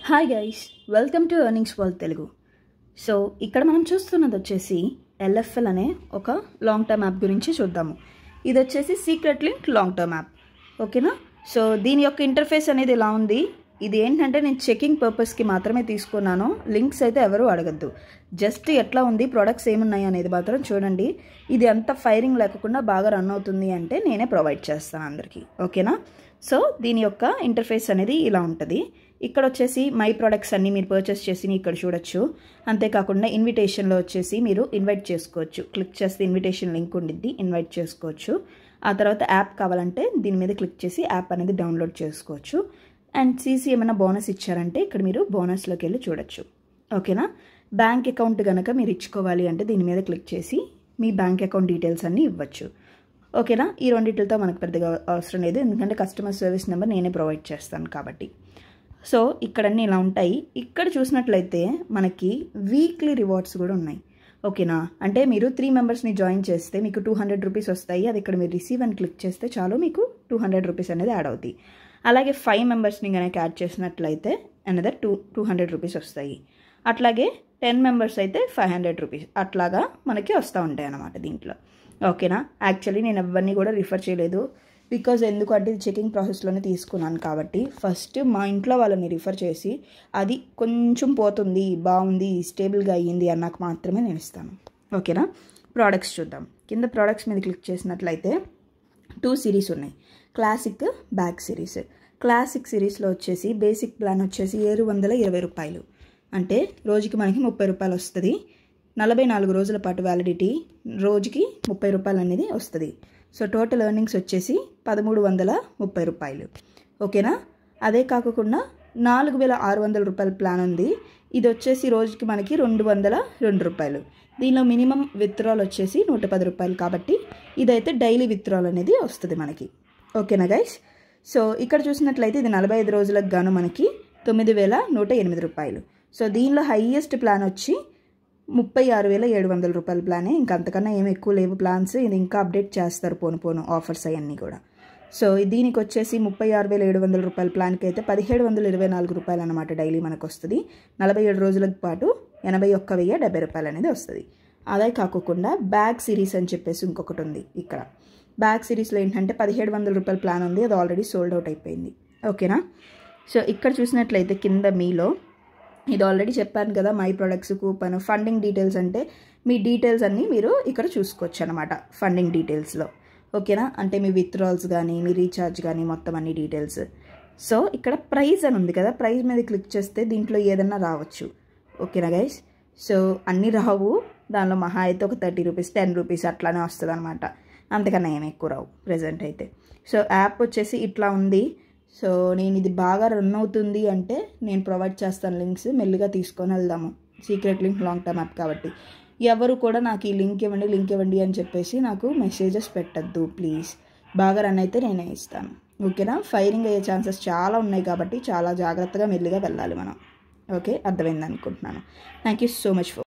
Hi guys, welcome to earnings world Telugu. So ఇక్కడ మనం చూస్తున్నది వచ్చేసి ఎల్ఎఫ్ఎల్ అనే ఒక లాంగ్ టర్మ్ యాప్ గురించి చూద్దాము. ఇది వచ్చేసి secret link long term app, ఓకేనా. సో దీని యొక్క ఇంటర్ఫేస్ అనేది ఇలా ఉంది. ఇది ఏంటంటే నేను చెకింగ్ పర్పస్కి మాత్రమే తీసుకున్నాను. లింక్స్ అయితే ఎవరు అడగద్దు. జస్ట్ ఎట్లా ఉంది, ప్రొడక్ట్స్ ఏమున్నాయి అనేది మాత్రం చూడండి. ఇది అంత ఫైరింగ్ లేకుండా బాగా రన్ అవుతుంది అంటే నేనే ప్రొవైడ్ చేస్తాను అందరికీ, ఓకేనా. సో దీని యొక్క ఇంటర్ఫేస్ అనేది ఇలా ఉంటుంది. ఇక్కడ వచ్చేసి మై ప్రొడక్ట్స్ అన్నీ మీరు పర్చేస్ చేసి ఇక్కడ చూడొచ్చు. అంతేకాకుండా ఇన్విటేషన్లో వచ్చేసి మీరు ఇన్వైట్ చేసుకోవచ్చు. క్లిక్ చేస్తే ఇన్విటేషన్ లింక్ ఉండిద్ది, ఇన్వైట్ చేసుకోవచ్చు. ఆ తర్వాత యాప్ కావాలంటే దీని మీద క్లిక్ చేసి యాప్ అనేది డౌన్లోడ్ చేసుకోవచ్చు. అండ్ సీసీ ఏమైనా బోనస్ ఇచ్చారంటే ఇక్కడ మీరు బోనస్లోకి వెళ్ళి చూడొచ్చు, ఓకేనా. బ్యాంక్ అకౌంట్ కనుక మీరు ఇచ్చుకోవాలి అంటే దీని మీద క్లిక్ చేసి మీ బ్యాంక్ అకౌంట్ డీటెయిల్స్ అన్నీ ఇవ్వచ్చు, ఓకేనా. ఈ రెండింటితో మనకు పెద్దగా అవసరం లేదు, ఎందుకంటే కస్టమర్ సర్వీస్ నెంబర్ నేనే ప్రొవైడ్ చేస్తాను కాబట్టి. సో ఇక్కడన్నీ ఇలా ఉంటాయి. ఇక్కడ చూసినట్లయితే మనకి వీక్లీ రివార్డ్స్ కూడా ఉన్నాయి, ఓకేనా. అంటే మీరు 3 మెంబర్స్ని జాయిన్ చేస్తే మీకు 200 రూపీస్ వస్తాయి. అది ఇక్కడ మీరు రిసీవ్ అని క్లిక్ చేస్తే చాలు, మీకు 200 రూపీస్ అనేది యాడ్ అవుతాయి. అలాగే 5 మెంబర్స్ని కనుక యాడ్ చేసినట్లయితే అనదర్ 200 రూపీస్ వస్తాయి. అట్లాగే 10 మెంబర్స్ అయితే 500 రూపీస్ అట్లాగా మనకి వస్తూ ఉంటాయి అన్నమాట దీంట్లో, ఓకేనా. యాక్చువల్లీ నేను ఎవరిని కూడా రిఫర్ చేయలేదు, బికాజ్ ఎందుకంటే ఇది చెకింగ్ ప్రాసెస్లోనే తీసుకున్నాను కాబట్టి. ఫస్ట్ మా ఇంట్లో వాళ్ళని రిఫర్ చేసి అది కొంచెం పోతుంది, బాగుంది, స్టేబుల్గా అయ్యింది అన్నాక మాత్రమే నేను ఇస్తాను, ఓకేనా. ప్రోడక్ట్స్ చూద్దాం. కింద ప్రోడక్ట్స్ మీద క్లిక్ చేసినట్లయితే 2 సిరీస్ ఉన్నాయి, క్లాసిక్, బ్యాక్ సిరీస్. క్లాసిక్ సిరీస్లో వచ్చేసి బేసిక్ ప్లాన్ వచ్చేసి 720 రూపాయలు, అంటే రోజుకి మనకి 30 రూపాయలు వస్తుంది. 44 రోజుల పాటు వ్యాలిడిటీ, రోజుకి 30 రూపాయలు అనేది వస్తుంది. సో టోటల్ ఎర్నింగ్స్ వచ్చేసి 1330 రూపాయలు, ఓకేనా. అదే కాకుండా 4600 రూపాయల ప్లాన్ ఉంది. ఇది వచ్చేసి రోజుకి మనకి 202 రూపాయలు. దీనిలో మినిమం విత్డ్రాల్ వచ్చేసి 110 రూపాయలు కాబట్టి ఇదైతే డైలీ విత్డ్రాల్ అనేది వస్తుంది మనకి, ఓకేనా గైస్. సో ఇక్కడ చూసినట్లయితే ఇది 45 రోజులకు గాను మనకి 9108 రూపాయలు. సో దీనిలో హైయెస్ట్ ప్లాన్ వచ్చి 36,700 రూపాయల ప్లానే. ఇంకా అంతకన్నా ఏమి ఎక్కువ లేవు ప్లాన్స్. ఇది ఇంకా అప్డేట్ చేస్తారు పోను ఆఫర్స్ అవన్నీ కూడా. సో దీనికి వచ్చేసి 36,700 రూపాయల ప్లాన్కి అయితే 1724 రూపాయలు అనమాట డైలీ మనకు వస్తుంది. 47 రోజుల పాటు 81,070 రూపాయలు అనేది వస్తుంది. అదే కాకుండా బ్యాక్ సిరీస్ అని చెప్పేసి ఇంకొకటి ఉంది. ఇక్కడ బ్యాక్ సిరీస్లో ఏంటంటే 1700 రూపాయల ప్లాన్ ఉంది, అది ఆల్రెడీ సోల్డ్ అవుట్ అయిపోయింది, ఓకేనా. సో ఇక్కడ చూసినట్లయితే కింద మీలో ఇది ఆల్రెడీ చెప్పాను కదా, my products, coupon, funding details అంటే మీ డీటెయిల్స్ అన్నీ మీరు ఇక్కడ చూసుకోవచ్చు అనమాట ఫండింగ్ డీటెయిల్స్లో, ఓకేనా. అంటే మీ విత్డ్రాల్స్ కానీ మీ రీఛార్జ్ కానీ మొత్తం అన్ని డీటెయిల్స్. సో ఇక్కడ ప్రైస్ అని ఉంది కదా, ప్రైస్ మీద క్లిక్ చేస్తే దీంట్లో ఏదన్నా రావచ్చు, ఓకేనా గైస్. సో అన్నీ రావు, దానిలో మహా అయితే ఒక 30 రూపీస్ 10 రూపీస్ అట్లానే వస్తుంది అనమాట, అంతకన్నా ఏమి ఎక్కువ రావు ప్రజెంట్ అయితే. సో యాప్ వచ్చేసి ఇట్లా ఉంది. సో నేను ఇది బాగా రన్ అవుతుంది అంటే నేను ప్రొవైడ్ చేస్తాను లింక్స్, మెల్లిగా తీసుకొని వెళ్దాము. Secret link long term app కాబట్టి ఎవరు కూడా నాకు ఈ లింక్ ఇవ్వండి అని చెప్పేసి నాకు మెసేజెస్ పెట్టద్దు ప్లీజ్. బాగా రన్ అయితే నేనే ఇస్తాను, ఓకేనా. ఫైరింగ్ అయ్యే ఛాన్సెస్ చాలా ఉన్నాయి కాబట్టి చాలా జాగ్రత్తగా మెల్లిగా వెళ్ళాలి మనం, ఓకే. అర్థమైంది అనుకుంటున్నాను. Thank you so much for